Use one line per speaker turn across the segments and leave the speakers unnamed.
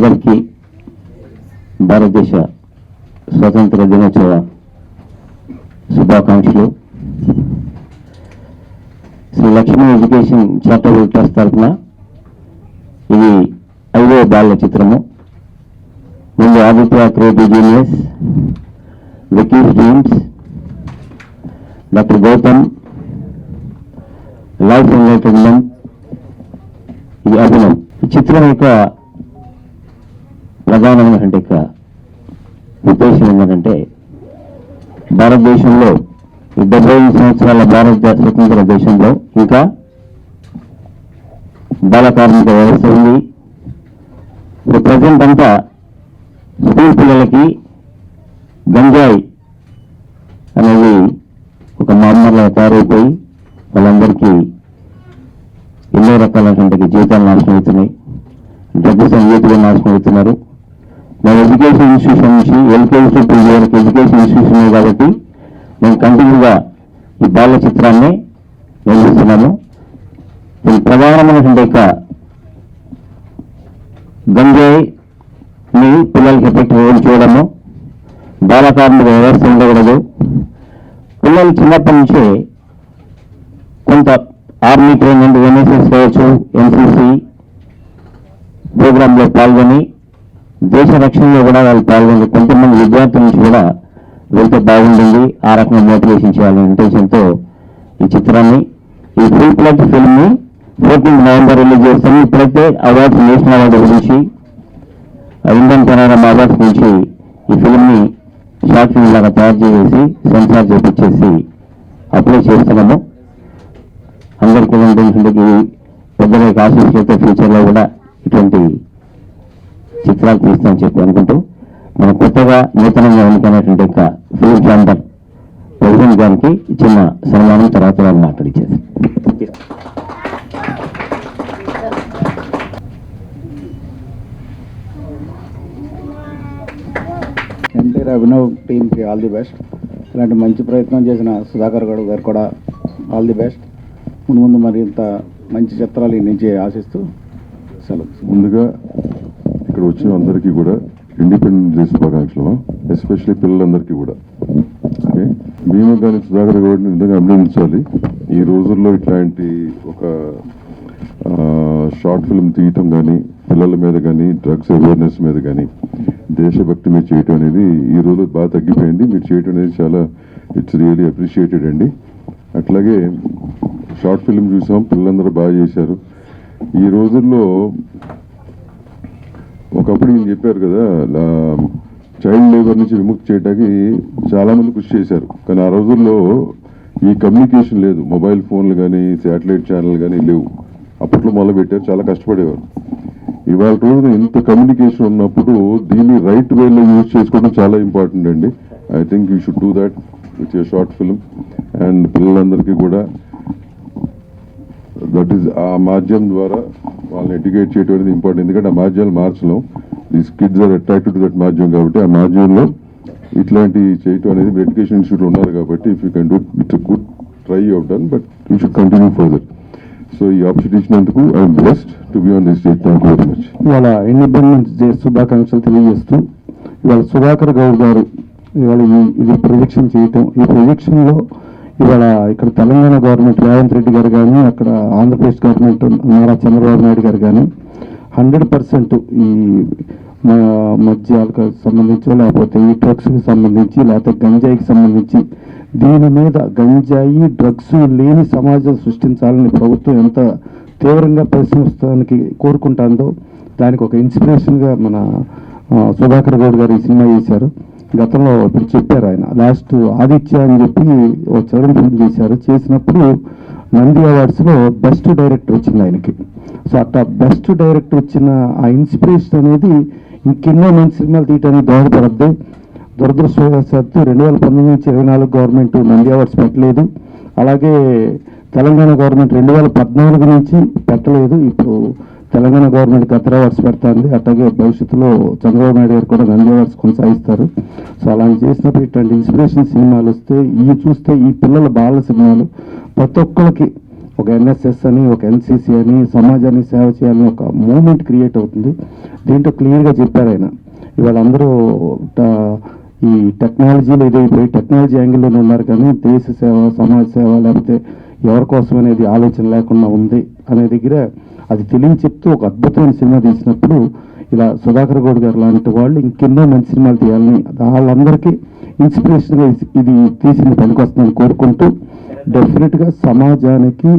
అందరికీ భారతదేశ స్వతంత్ర దినోత్సవ శుభాకాంక్షలు. Shri Lakshmi education charitable trust తరఫున ఇది 5వ బాల చిత్రము. ముందు Aditya creative genius, Vicky's dreams, doctor Gautam life entertainment, ఇది అభినవ్. ఈ చిత్రం యొక్క ప్రధానమైన ఉద్దేశం ఏంటంటే భారతదేశంలో 75 సంవత్సరాల భారత స్వతంత్ర దేశంలో ఇంకా బాల కార్మిక వ్యవస్థ ఉంది. ఇప్పుడు ప్రజెంట్ అంతా స్కూల్ పిల్లలకి గంజాయి అనేది ఒక మామూలుగా తయారైపోయి వాళ్ళందరికీ ఎన్నో రకాలైనటువంటి జీవితాలు నాశనం అవుతున్నాయి. డ్రగ్స్ యూత్గా నాశనం అవుతున్నారు. మా ఎడ్యుకేషన్ ఇన్స్టిట్యూషన్ నుంచి ఎల్కేజీ టు పీజీ వరకు ఎడ్యుకేషన్ ఇన్స్టిట్యూషన్ కాబట్టి మేము కంటిన్యూగా ఈ బాల చిత్రాన్ని నిర్మిస్తున్నాము. దీని ప్రధానమైనటువంటి గంజాయిని పిల్లలకి ఎఫెక్ట్ చేయడము, బాల కార్మిక వ్యవస్థ ఉండకూడదు. పిల్లలు చిన్నప్పటి నుంచే కొంత ఆర్మీ ట్రైనింగ్, ఎన్ఎస్ఎస్ కావచ్చు, ఎన్సీసీ ప్రోగ్రాంలో పాల్గొని దేశ రక్షణలో కూడా వాళ్ళు పాల్గొని కొంతమంది విద్యార్థుల నుంచి కూడా వెళ్తే బాగుంటుంది, ఆ రకంగా మోటివేషన్ చేయాలనే ఇంటెన్షన్తో ఈ చిత్రాన్ని, ఈ ఫుల్ ప్లెడ్జ్ ఫిల్మ్ని 14 నవంబర్ రిలీజ్ చేస్తాము. ఇప్పుడైతే అవార్డ్స్, నేషనల్ అవార్డు గురించి, ఇండియన్ పనోరమా అవార్డ్స్ నుంచి ఈ ఫిల్మ్ని షార్ట్ ఫిల్మ్ లాగా తయారు చేసి సెన్సార్ చేపించేసి అప్లై చేస్తున్నాము. అందరికీ ఏంటంటే పెద్దల ఆశీస్సులతో ఫ్యూచర్లో కూడా ఇటువంటి చిత్రాలు తీస్తామని చెప్పి అనుకుంటూ మన కొత్తగా నూతనంగా ఎన్నికైనటువంటి ఫిలిం ఛాంబర్ ప్రెసిడెంట్ గారికి చిన్న సన్మానం తర్వాత వాళ్ళు మాట్లాడించారు.
ఎన్టీఆర్ అభినవ్ టీంకి ఆల్ ది బెస్ట్. ఇలాంటి మంచి ప్రయత్నం చేసిన సుధాకర్ గౌడ్ గారు కూడా ఆల్ ది బెస్ట్. ముందు మరింత మంచి చిత్రాలు నుంచి ఆశిస్తూ సెలవు.
ముందుగా ఇక్కడ వచ్చిన అందరికీ కూడా ఇండిపెండెన్స్ డే శుభాకాంక్షలు, ఎస్పెషల్లీ పిల్లలందరికీ కూడా. ఓకే, మేము కానీ సుధాకర్ గౌడ్ని నిజంగా అభినందించాలి. ఈ రోజుల్లో ఇట్లాంటి ఒక షార్ట్ ఫిల్మ్ తీయటం కానీ, పిల్లల మీద కానీ, డ్రగ్స్ అవేర్నెస్ మీద కానీ, దేశభక్తి మీద చేయటం అనేది ఈ రోజు బాగా తగ్గిపోయింది. మీరు చేయటం అనేది చాలా ఇట్స్ రియలీ అప్రిషియేటెడ్ అండి. అట్లాగే షార్ట్ ఫిల్మ్ చూసాం, పిల్లలందరూ బాగా చేశారు. ఈ రోజుల్లో ఒకప్పుడు ఈయన చెప్పారు కదా, చైల్డ్ లేబర్ నుంచి విముక్తి చేయడానికి చాలామంది కృషి చేశారు. కానీ ఆ రోజుల్లో ఈ కమ్యూనికేషన్ లేదు, మొబైల్ ఫోన్లు కానీ, శాటిలైట్ ఛానల్ కానీ లేవు. అప్పట్లో మొదలుపెట్టారు, చాలా కష్టపడేవారు. ఇవాళ రోజున ఇంత కమ్యూనికేషన్ ఉన్నప్పుడు దీన్ని రైట్ వేలో యూజ్ చేసుకోవడం చాలా ఇంపార్టెంట్ అండి. I think you should do that with your short film. And పిల్లలందరికీ కూడా దట్ ఈస్ ఆ మాధ్యమం ద్వారా వాళ్ళని ఎడ్యుకేట్ చేయడం అనేది ఇంపార్టెంట్. ఎందుకంటే ఆ మాధ్యమాలు మార్చడం, these kids are attracted to that మాధ్యమం కాబట్టి ఆ మాధ్యమంలో ఇట్లాంటి చేయటం అనేది ఎడ్యుకేషన్ ఇన్స్టిట్యూట్ ఉన్నారు కాబట్టి if you can do it's good try you have done, but you should continue further. So ఈ ఆపర్చునిటీ ఇచ్చినందుకు I'm blessed to be on this stage. Thank you very much.
ఇవాళ ఇండిపెండెన్స్ డే శుభాకాంక్షలు తెలియజేస్తూ ఇవాళ సుధాకర్ గౌడ్ గారు ఇవాళ ఇది ప్రొజెక్షన్ చేయటం, ఈ ప్రొజెక్షన్లో ఇవాళ ఇక్కడ తెలంగాణ గవర్నమెంట్ రేవంత్ రెడ్డి గారు కానీ, అక్కడ ఆంధ్రప్రదేశ్ గవర్నమెంట్ నారా చంద్రబాబు నాయుడు గారు కానీ 100% ఈ మద్యాలకు సంబంధించి, లేకపోతే ఈ డ్రగ్స్కి సంబంధించి, లేకపోతే గంజాయికి సంబంధించి దీని మీద గంజాయి డ్రగ్స్ లేని సమాజం సృష్టించాలని ప్రభుత్వం ఎంత తీవ్రంగా పరిశ్రమిస్తానికి కోరుకుంటుందో దానికి ఒక ఇన్స్పిరేషన్గా మన సుధాకర్ గౌడ్ గారు ఈ సినిమా చేశారు. గతంలో ఇప్పుడు చెప్పారు ఆయన లాస్ట్ ఆదిత్య అని చెప్పి ఒక చిల్డ్రన్ ఫిల్మ్ చేశారు. చేసినప్పుడు నంది అవార్డ్స్లో బెస్ట్ డైరెక్టర్ వచ్చింది ఆయనకి. సో అట్లా బెస్ట్ డైరెక్టర్ వచ్చిన ఆ ఇన్స్పిరేషన్ అనేది ఇంకెన్నో మంచి సినిమాలు తీయడానికి దోహదపడద్దు. దురదృష్టవశాత్తు 2019 నుంచి 24 గవర్నమెంట్ నంది అవార్డ్స్ పెట్టలేదు. అలాగే తెలంగాణ గవర్నమెంట్ 2014 నుంచి పెట్టలేదు. ఇప్పుడు తెలంగాణ గవర్నమెంట్ గతర అవార్డ్స్ పెడుతుంది. అట్లాగే భవిష్యత్తులో చంద్రబాబు నాయుడు గారు కూడా నంది అవార్డ్స్ కొనసాగిస్తారు. సో అలా చేసినప్పుడు ఇట్లాంటి ఇన్స్పిరేషన్ సినిమాలు వస్తే చూస్తే ఈ పిల్లల బాల సినిమాలు ప్రతి ఒక్కరికి ఒక ఎన్ఎస్ఎస్ అని, ఒక ఎన్సిసి అని, సమాజానికి సేవ చేయాలని ఒక మూమెంట్ క్రియేట్ అవుతుంది. దీంట్లో క్లియర్గా చెప్పారు ఆయన. ఇవాళ అందరూ ఈ టెక్నాలజీలో ఇదైపోయి టెక్నాలజీ యాంగిల్లోనే ఉన్నారు, కానీ దేశ సేవ, సమాజ సేవ, లేకపోతే ఎవరి కోసం అనేది ఆలోచన లేకుండా ఉంది అనే దగ్గర అది తెలియ చెప్తూ ఒక అద్భుతమైన సినిమా తీసినప్పుడు ఇలా సుధాకర్ గౌడ్ గారు లాంటి వాళ్ళు ఇంకెన్నో మంచి సినిమాలు తీయాలని, వాళ్ళందరికీ ఇన్స్పిరేషన్గా ఇది తీసిన పనికొస్తుందని కోరుకుంటూ, డెఫినెట్గా సమాజానికి,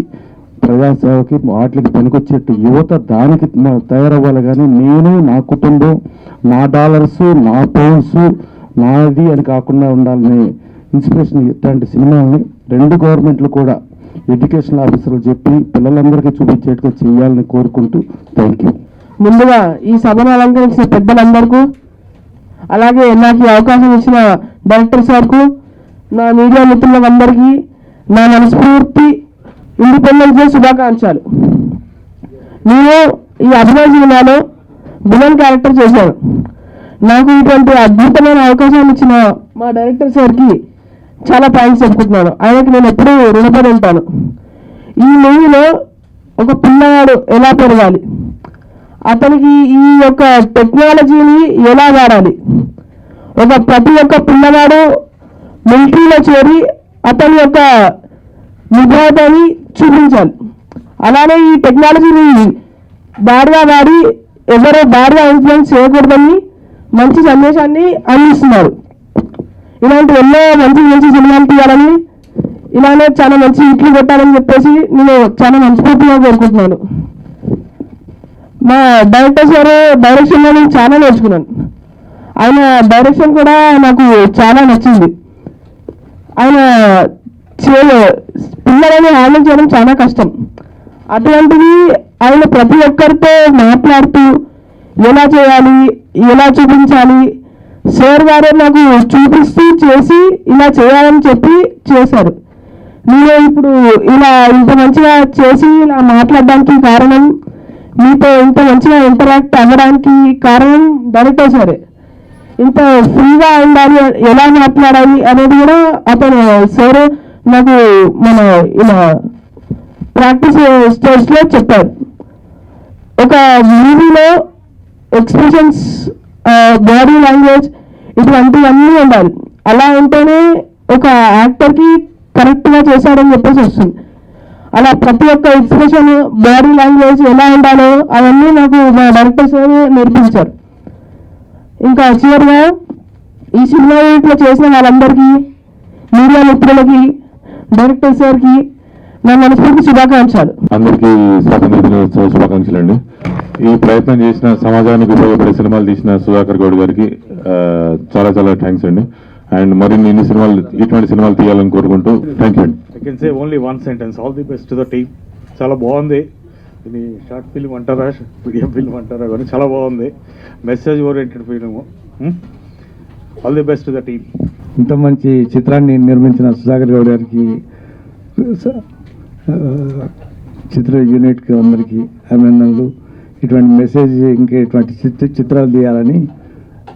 ప్రజాసేవకి, వాటికి పనికొచ్చేట్టు యువత దానికి తయారవ్వాలి. కానీ నేను, నా కుటుంబం, నా డాలర్స్, నా పౌండ్స్, నాది అని కాకుండా ఉండాలని ఇన్స్పిరేషన్ ఇట్లాంటి సినిమాలని రెండు గవర్నమెంట్లు కూడా ఎడ్యుకేషన్ ఆఫీసర్లు చెప్పి పిల్లలందరికీ చూపించేట్టుగా చేయాలని కోరుకుంటూ థ్యాంక్ యూ.
ముందుగా ఈ సభను అలంకరించిన పెద్దలందరికీ, అలాగే నాకు ఈ అవకాశం ఇచ్చిన డైరెక్టర్ సార్కు, నా మీడియా మిత్రులందరికీ నా మనస్ఫూర్తి ఇండిపెండెన్స్ డే శుభాకాంక్షలు. నేను ఈ అభినయ సినిమాలో విలన్ క్యారెక్టర్ చేశాను. నాకు ఇటువంటి అద్భుతమైన అవకాశాన్ని ఇచ్చిన మా డైరెక్టర్ సార్కి చాలా థ్యాంక్స్ చెప్పుకుంటున్నాను. ఆయనకి నేను ఎప్పుడూ రుణపడి ఉంటాను. ఈ మూవీలో ఒక పిల్లవాడు ఎలా పెరగాలి, అతనికి ఈ యొక్క టెక్నాలజీని ఎలా వాడాలి, ప్రతి ఒక్క పిల్లవాడు మిలిటరీలో చేరి అతని యొక్క నిబద్ధతని చూపించాలి. అలానే ఈ టెక్నాలజీని బాగా వాడి ఎవరో బాగా ఇన్ఫ్లుయెన్స్ చేయకూడదని మంచి సందేశాన్ని అందిస్తున్నారు. ఇలాంటి ఎన్నో మంచి మంచి సినిమాలు తీయాలని, ఇలానే చాలా మంచి హిట్లు కొట్టాలని చెప్పేసి నేను చాలా మనస్ఫూర్తిగా కోరుకుంటున్నాను. మా డైరెక్టర్ సార్ డైరెక్షన్లో నేను చాలా నేర్చుకున్నాను. ఆయన డైరెక్షన్ కూడా నాకు చాలా నచ్చింది. ఆయన పిల్లలని హ్యాండిల్ చేయడం చాలా కష్టం. అటువంటిది ఆయన ప్రతి ఒక్కరితో మాట్లాడుతూ ఎలా చేయాలి, ఎలా చూపించాలి, సార్ గారు నాకు చూపిస్తూ చేసి ఇలా చేయాలని చెప్పి చేశారు. నేను ఇప్పుడు ఇలా ఇంత మంచిగా చేసి ఇలా మాట్లాడడానికి కారణం, మీతో ఇంత మంచిగా ఇంటరాక్ట్ అవ్వడానికి కారణం డైరెక్టర్ సారే. ఇంత ఫ్రీగా ఉండాలి, ఎలా మాట్లాడాలి అనేది కూడా అతను సార్ నాకు మన ఇలా ప్రాక్టీస్ స్టేజ్లో చెప్పారు. ఒక మూవీలో ఎక్స్ప్రెషన్స్, బాడీ లాంగ్వేజ్ ఇటువంటివన్నీ ఉండాలి. అలా ఉంటేనే ఒక యాక్టర్కి కరెక్ట్గా చేశాడని చెప్పేసి వస్తుంది. అలా ప్రతి ఒక్క ఎక్స్ప్రెషన్, బాడీ లాంగ్వేజ్ ఎలా ఉండాలో అవన్నీ నాకు మా డైరెక్టర్ సార్ నేర్పించారు. ఇంకా చివరిగా ఈ సినిమా యూనిట్లో చేసిన వాళ్ళందరికీ, మీడియా మిత్రులకి, డైరెక్టర్ సార్కి నా మనస్ఫూర్తి శుభాకాంక్షలు.
అందరికీ స్వాతంత్ర దినోత్సవ శుభాకాంక్షలు అండి. ఈ ప్రయత్నం చేసిన, సమాజానికి ఉపయోగపడే సినిమాలు తీసిన సుధాకర్ గౌడ్ గారికి చాలా చాలా థ్యాంక్స్ అండి. అండ్ మరిన్ని ఇటువంటి సినిమాలు తీయాలని కోరుకుంటూ థ్యాంక్ యూ అండి.
I can say only one sentence, all the best to the team. చాలా బాగుంది. ఇది షార్ట్ ఫిల్మ్ అంటారా, మీడియం ఫిల్మ్ అంటారా, కానీ చాలా బాగుంది. Message oriented film. All the best to the team.
ఇంత మంచి చిత్రాన్ని నిర్మించిన సుధాకర్ గౌడ్ గారికి, చిత్ర యూనిట్కి అందరికీ అభినందనలు. ఇటువంటి మెసేజ్ ఇంకా ఇటువంటి చిత్రాలు తీయాలని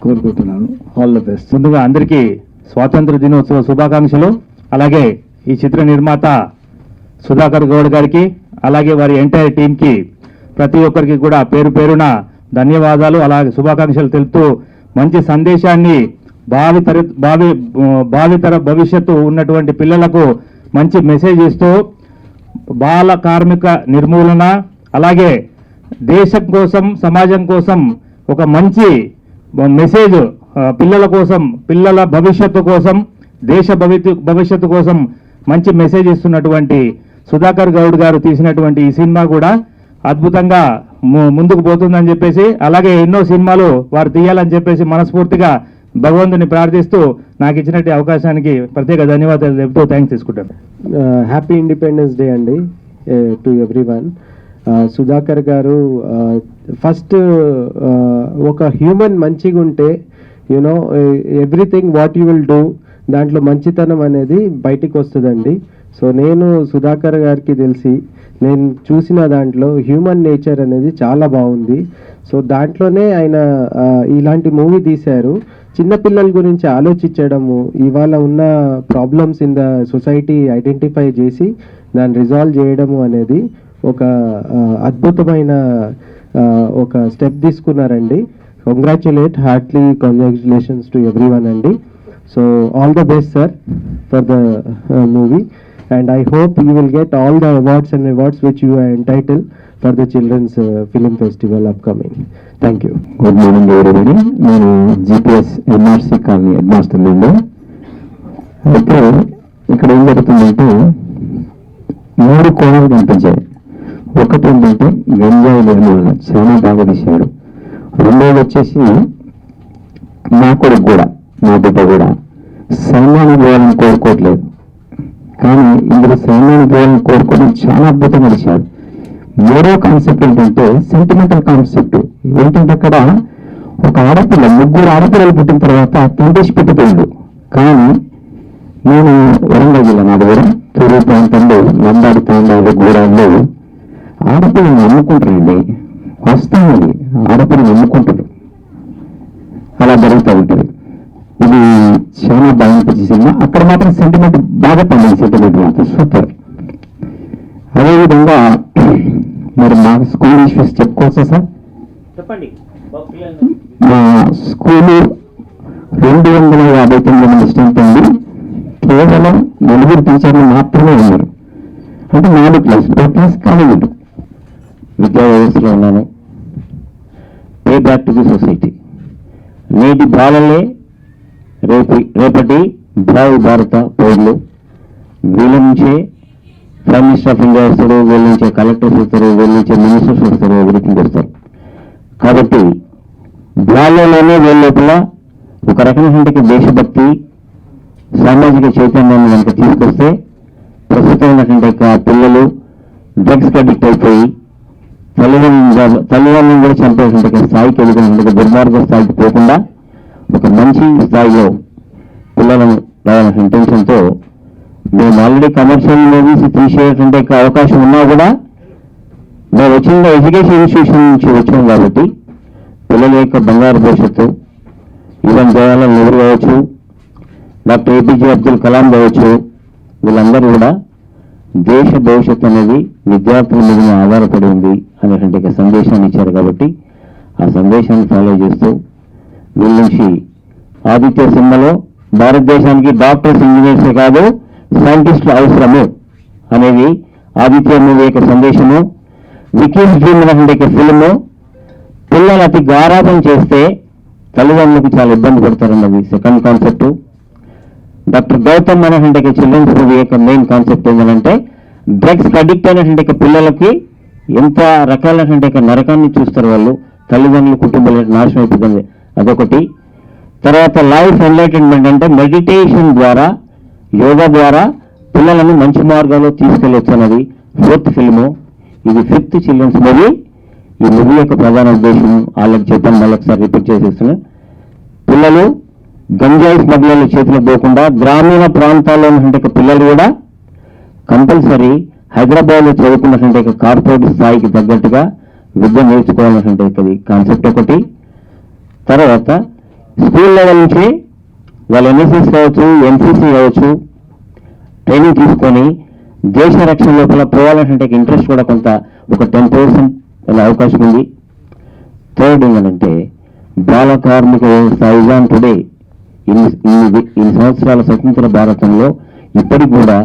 కోరుకుంటున్నాను. All the best.
ముందుగా అందరికీ స్వాతంత్ర దినోత్సవ శుభాకాంక్షలు. అలాగే ఈ చిత్ర నిర్మాత సుధాకర్ గౌడ్ గారికి, అలాగే వారి ఎంటైర్ టీంకి, ప్రతి ఒక్కరికి కూడా పేరు పేరున ధన్యవాదాలు, అలాగే శుభాకాంక్షలు తెలుపుతూ, మంచి సందేశాన్ని భావితర భవిష్యత్తు ఉన్నటువంటి పిల్లలకు మంచి మెసేజ్ ఇస్తూ, బాల కార్మిక నిర్మూలన, అలాగే దేశం కోసం, సమాజం కోసం ఒక మంచి మెసేజ్, పిల్లల కోసం, పిల్లల భవిష్యత్తు కోసం, దేశ భవిష్యత్తు కోసం మంచి మెసేజ్ ఇస్తున్నటువంటి సుధాకర్ గౌడ్ గారు తీసినటువంటి ఈ సినిమా కూడా అద్భుతంగా ముందుకు పోతుందని చెప్పేసి, అలాగే ఎన్నో సినిమాలు వారు తీయాలని చెప్పేసి మనస్ఫూర్తిగా భగవంతుని ప్రార్థిస్తూ నాకు ఇచ్చినట్టు అవకాశానికి ప్రత్యేక ధన్యవాదాలు చెప్తూ థ్యాంక్స్ తీసుకుంటాను.
హ్యాపీ ఇండిపెండెన్స్ డే అండి టు ఎవ్రీవన్. సుధాకర్ గారు ఫస్ట్ ఒక హ్యూమన్ మంచిగా ఉంటే, everything what you will do, దాంట్లో మంచితనం అనేది బయటికి వస్తుందండి. సో నేను సుధాకర్ గారికి తెలిసి నేను చూసిన దాంట్లో హ్యూమన్ నేచర్ అనేది చాలా బాగుంది. సో దాంట్లోనే ఆయన ఇలాంటి మూవీ తీశారు. చిన్నపిల్లల గురించి ఆలోచించడము, ఇవాళ ఉన్న problems in the society identify చేసి దాన్ని రిజాల్వ్ చేయడము అనేది ఒక అద్భుతమైన ఒక స్టెప్ తీసుకున్నారండి. కంగ్రాచులేషన్స్ టు ఎవ్రీవన్ అండి. So all the best sir for the movie, and I hope you will get all the awards and rewards which you are entitled for the Children's Film Festival upcoming. Thank you.
Good morning everybody. నేను GPS MRC colony head master నుండి. అయితే ఇక్కడ ఏం జరుగుతుందంటే 3 కోణాలు కనిపించాయి. ఒకటి ఏంటంటే గంజాయి లేని వల్ల చాలా బాగా తీశాడు. రెండోది వచ్చేసి నా కొడుకు కూడా, నా బిడ్డ కూడా సన్మానం చేయాలని కోరుకోవట్లేదు, కానీ ఇందులో సన్మానం చేయాలని కోరుకోవడం చాలా అద్భుతంగా తీశాడు. మూడో కాన్సెప్ట్ ఏంటంటే సెంటిమెంటల్ కాన్సెప్ట్. ఏంటంటే అక్కడ ఒక ఆడపిల్ల, 3 ఆడపిల్లలు పుట్టిన తర్వాత తండ్రి పెట్టిపోయిండు. కానీ నేను వరంగల్ జిల్లా, నా దగ్గర తూర్పు ప్రాంతంలో నంబాడి తాండాలు గూడాల్లో ఆడపిల్లని నమ్ముకుంటారండి. వస్తామని ఆడపిల్లని నమ్ముకుంటారు, అలా జరుగుతూ ఉంటుంది. ఇది చాలా బాగా అనిపించే సినిమా. అక్కడ మాత్రం సెంటిమెంట్ బాగా పండింది, సెంటిమెంట్ మాత్రం సూపర్. అదేవిధంగా మరి మా స్కూల్ ఇష్యూస్ చెప్పుకోవచ్చా సార్? చెప్పండి. మా స్కూలు 259 మంది స్ట్రెంత్ ఉంది. కేవలం 4 టీచర్లు మాత్రమే ఉన్నారు. అంటే 4 క్లాస్, 4 క్లాస్ కాలేజీలు. విద్యా వ్యవస్థలో ఉన్నాను. Pay back to the society. నేటి బాలలే రేపటి భావి భారత పౌరులు. వీళ్ళ నుంచే ప్రైమ్ మినిస్టర్ ఆఫ్ ఇండియా వస్తారు, వీళ్ళ నుంచే కలెక్టర్స్ వస్తారు, వీళ్ళ నుంచే మినిస్టర్స్ వస్తారు, ఎవ్రీథింగ్ వస్తారు. కాబట్టి బాల్యంలోనే వీళ్ళ లోపల ఒక రకమైనటువంటి దేశభక్తి, సామాజిక చైతన్యాన్ని కనుక తీసుకొస్తే ప్రస్తుతం ఉన్నటువంటి పిల్లలు డ్రగ్స్కి అడిక్ట్ అయిపోయి తల్లిదండ్రులను కూడా చంపేటువంటి స్థాయికి ఎదుగుతున్నటువంటి దుర్మార్గ స్థాయికి పోకుండా ఒక మంచి స్థాయిలో పిల్లలను రావాలనే ఇంటెన్షన్తో మేము ఆల్రెడీ కమర్షియల్ మూవీస్ తీసేటువంటి అవకాశం ఉన్నా కూడా మేము వచ్చిన ఎడ్యుకేషన్ ఇన్స్టిట్యూషన్ నుంచి వచ్చాం కాబట్టి పిల్లల యొక్క బంగారు భవిష్యత్తు, ఈవెన్ జవహర్లాల్ నెహ్రూ కావచ్చు, డాక్టర్ ఏపీజే అబ్దుల్ కలాం కావచ్చు, వీళ్ళందరూ కూడా దేశ భవిష్యత్తు అనేది విద్యార్థుల మీద ఆధారపడి ఉంది అనేటువంటి సందేశాన్ని ఇచ్చారు. కాబట్టి ఆ సందేశాన్ని ఫాలో చేస్తూ వీళ్ళ నుంచి ఆదిత్య సినిమాలో భారతదేశానికి డాక్టర్స్, ఇంజనీర్సే కాదు సైంటిస్టులు అవసరము అనేది ఆదిత్య మూవీ యొక్క సందేశము. వికీస్ డ్రీమ్ అనేటువంటి ఫిల్మ్ పిల్లలు అతి గారాబం చేస్తే తల్లిదండ్రులకు చాలా ఇబ్బంది పడతారన్నది సెకండ్ కాన్సెప్ట్. డాక్టర్ గౌతమ్ అనేటువంటి చిల్డ్రన్స్ మూవీ యొక్క మెయిన్ కాన్సెప్ట్ ఏంటంటే డ్రగ్స్కి అడిక్ట్ అయినటువంటి పిల్లలకి ఎంత రకాలైనటువంటి నరకాన్ని చూస్తారు వాళ్ళు, తల్లిదండ్రులు, కుటుంబాలు నాశనం అయిపోతుంది, అదొకటి. తర్వాత లైఫ్ ఎన్లైటన్మెంట్ అంటే మెడిటేషన్ ద్వారా, యోగా ద్వారా పిల్లలను మంచి మార్గాల్లో తీసుకెళ్ళొచ్చు అన్నది 4th ఫిల్ము. ఇది 5th చిల్డ్రన్స్ మూవీ. ఈ మూవీ యొక్క ప్రధాన ఉద్దేశం వాళ్ళకి చెప్పాను, మళ్ళీ ఒకసారి రిపీట్ చేసేస్తున్నాను. పిల్లలు గంజాయి స్మగ్లర్ల చేతిలో పోకుండా గ్రామీణ ప్రాంతాల్లో ఉన్నటువంటి పిల్లలు కూడా కంపల్సరీ హైదరాబాద్లో చదువుకున్నటువంటి కార్పొరేట్ స్థాయికి తగ్గట్టుగా విద్య నేర్చుకోవాలన్నటువంటి కాన్సెప్ట్ ఒకటి. తర్వాత స్కూల్ లెవెల్ నుంచి వాళ్ళు ఎన్ఎస్ఎస్ కావచ్చు, ఎన్సీసీ కావచ్చు, ట్రైనింగ్ తీసుకొని దేశ రక్షణ లోపల పోవాలన్నటువంటి ఇంట్రెస్ట్ కూడా కొంత ఒక 10% అనే అవకాశం ఉంది. థర్డ్ ఏంటంటే బాల కార్మిక వ్యవస్థ ఇజాన్ టుడే ఇన్ని సంవత్సరాల స్వతంత్ర భారతంలో ఇప్పటికి కూడా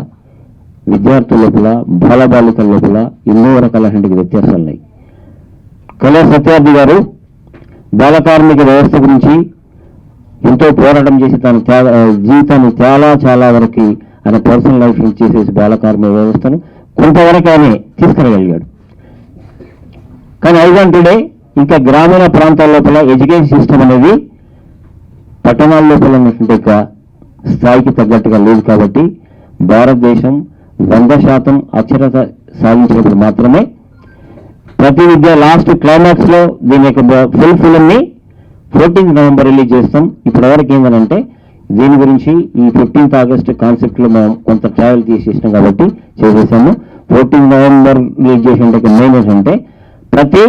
విద్యార్థుల లోపల, బాలబాలికల లోపల ఎన్నో రకాలైనటువంటి వ్యత్యాసాలు ఉన్నాయి. కళా సత్యార్థి గారు బాల కార్మిక వ్యవస్థ గురించి ఎంతో పోరాటం చేసి తన జీవితాన్ని చాలా వరకు ఆయన పర్సనల్ లైఫ్ నుంచి చేసేసి బాల కార్మిక వ్యవస్థను కొంతవరకు ఆయన తీసుకురాగలిగాడు. కానీ ఐజాన్ టుడే ఇంకా గ్రామీణ ప్రాంతాల లోపల ఎడ్యుకేషన్ సిస్టమ్ అనేది పట్టణాల లోపల ఉన్నటువంటి స్థాయికి తగ్గట్టుగా లేదు. కాబట్టి భారతదేశం 100% అక్షరత సాధించినప్పుడు మాత్రమే ప్రతి విద్య లాస్ట్ క్లైమాక్స్ లో దీని యొక్క ఫుల్ ఫిల్మ్ ని 14th నవంబర్ రిలీజ్ చేస్తాం. ఇప్పటి వరకు ఏంటంటే దీని గురించి ఈ 15th ఆగస్ట్ కాన్సెప్ట్లో మనం కొంత ట్రావెల్ చేసేసినాం కాబట్టి చేసేసాము. 14 నవంబర్ రిలీజ్ చేసిన మెయిన్ ఏంటంటే ప్రతి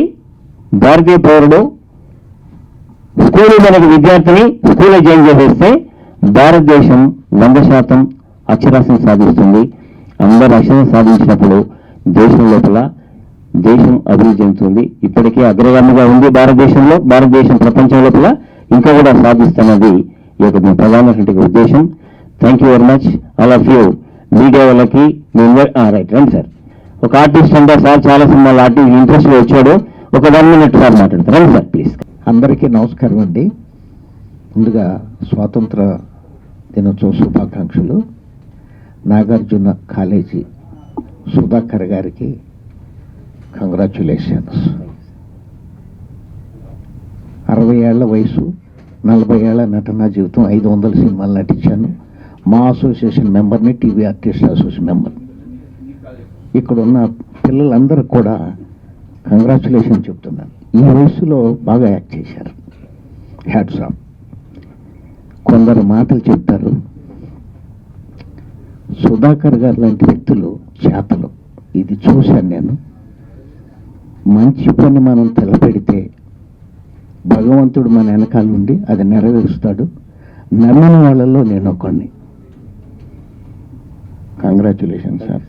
భారతీయ పౌరుడు స్కూల్ మనకి విద్యార్థిని స్కూల్లో జాయిన్ చేసేస్తే భారతదేశం 100% అక్షరాస్యత సాధిస్తుంది. అందరూ అక్షరం సాధించినప్పుడు దేశం లోపల దేశం అభివృద్ధి చెందుతుంది. ఇప్పటికే అగ్రగామిగా ఉంది భారతదేశంలో, భారతదేశం ప్రపంచం లోపల ఇంకా కూడా సాధిస్తున్నది ఈ యొక్క మీ ప్రధానటువంటి ఉద్దేశం. Thank you very much all of you. Media వాళ్ళకి రైట్ రండి సార్. ఒక ఆర్టిస్ట్ అంతా సార్ చాలా సినిమాలు ఆర్టిస్ట్ ఇంట్రెస్ట్లో వచ్చాడు. ఒక 1 minute సార్ మాట్లాడతారు. రండి సార్ ప్లీజ్.
అందరికీ నమస్కారం అండి. ముందుగా స్వాతంత్ర దినోత్సవ శుభాకాంక్షలు. నాగార్జున కాలేజీ సుధాకర్ గారికి కంగ్రాచ్యులేషన్స్. 60 ఏళ్ల వయసు, 40 ఏళ్ల నటనా జీవితం, 500 సినిమాలు నటించాను. మా అసోసియేషన్ మెంబర్ని, టీవీ ఆర్టిస్ట్ అసోసియేషన్ మెంబర్. ఇక్కడ ఉన్న పిల్లలందరూ కూడా కంగ్రాచ్యులేషన్ చెప్తున్నాను. ఈ వయసులో బాగా యాక్ట్ చేశారు. Hats off. కొందరు మాటలు చెప్తారు. సుధాకర్ గారు లాంటి వ్యక్తులు చేతలు ఇది చూశాను నేను. మంచి పని మనం తలపెడితే భగవంతుడు మన వెనకాల ఉండి అది నెరవేరుస్తాడు. నమ్మిన వాళ్ళలో నేను ఒకడిని. Congratulation sir.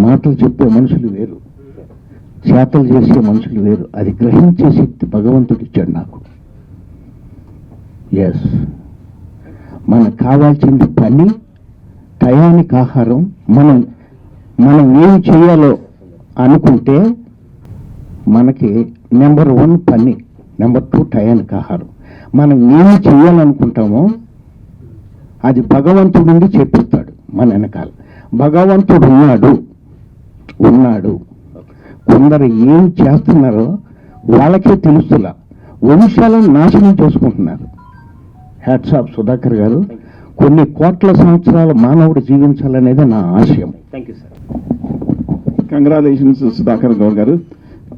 మాటలు చెప్పే మనుషులు వేరు, చేతలు చేసే మనుషులు వేరు. అది గ్రహించే శక్తి భగవంతుడు ఇచ్చాడు నాకు. ఎస్, మనకు కావాల్సింది పని, టయానికి ఆహారం. మనం ఏం చేయాలో అనుకుంటే మనకి నెంబర్ 1 పని, నెంబర్ 2 టయానికి ఆహారం. మనం ఏమి చేయాలనుకుంటామో అది భగవంతుడి నుండి చెప్పిస్తాడు మన వెనకాల. భగవంతుడు ఉన్నాడు. కొందరు ఏం చేస్తున్నారో వాళ్ళకే తెలుస్తులా, వంశాలను నాశనం చేసుకుంటున్నారు. హ్యాట్స్ ఆఫ్ సుధాకర్ గారు. కొన్ని కోట్ల సంవత్సరాలు మానవుడు జీవించాలనేది నా ఆశయం.
Thank you sir.
Congratulations Sudhakar Goud గారు.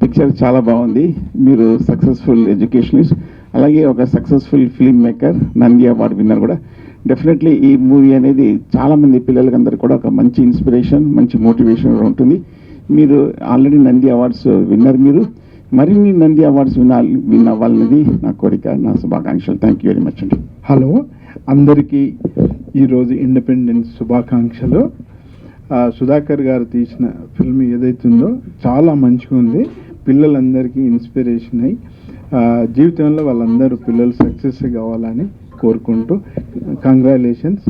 పిక్చర్ చాలా బాగుంది. మీరు సక్సెస్ఫుల్ ఎడ్యుకేషనిస్ట్, అలాగే ఒక successful film maker, Nandi award winner కూడా. డెఫినెట్లీ ఈ మూవీ అనేది చాలామంది పిల్లలకందరూ కూడా ఒక మంచి ఇన్స్పిరేషన్, మంచి మోటివేషన్ ఉంటుంది. మీరు ఆల్రెడీ నంది అవార్డ్స్ విన్నర్. మీరు మరిన్ని నంది అవార్డ్స్ విన్ అవ్వాలనేది నా కోరిక, నా శుభాకాంక్షలు. థ్యాంక్ యూ వెరీ మచ్ అండి.
హలో, అందరికీ ఈరోజు ఇండిపెండెన్స్ శుభాకాంక్షలు. సుధాకర్ గారు తీసిన ఫిల్మ్ ఏదైతుందో చాలా మంచిగా ఉంది. పిల్లలందరికీ ఇన్స్పిరేషన్ అయ్యి జీవితంలో వాళ్ళందరూ పిల్లలు సక్సెస్ కావాలని కోరుకుంటూ కంగ్రాచులేషన్స్.